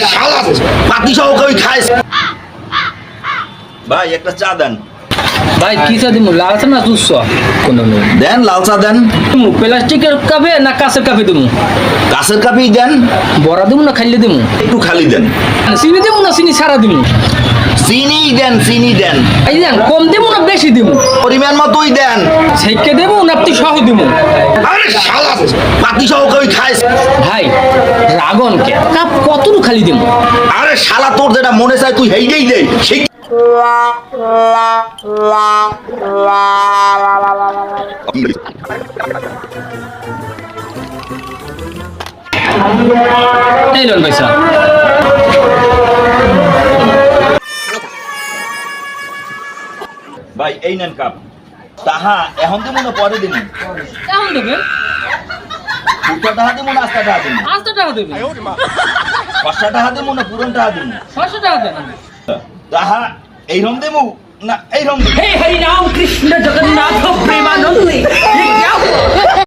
শালা পাতি সহ কই খাইস ভাই একটা চা দেন ভাই কি চা দিমু লাল চা না দুধ চা কোন দেন লাল চা দেন দিমু প্লাস্টিকের কাপে না কাঁচের কাপে দিমু কাঁচের কাপেই দেন বড়া দিমু না খাইলে দিমু একটু খালি দেন চিনি দিমু না চিনি সারা দিমু চিনি দেন এই দেন কম দিমু না বেশি দিমু পরিমাণ মতোই দেন ছেকে দেবো না আপনি সহ দিমু আরে শালা পাতি সহ কই খাইস ভাই রাগন কে কাপ কতটুকু খালি দিমু আরে শালা তোর যেটা মনে চায় তুই হেইটাই দে সেই এই লোন পয়সা ভাই এই নেন কাপ তাহা এখন তো মনে পরে দিন কেমন দেবেন ফুটা টাকা দিব না আস্তা টাকা দিব 500 টাকা দেবেন 500 টাকা দিব না পুরন টাকা দিব 600 টাকা দেবেন তাহা এই রম দেবো না এই রম हे हरि राम कृष्ण जगन्नाथ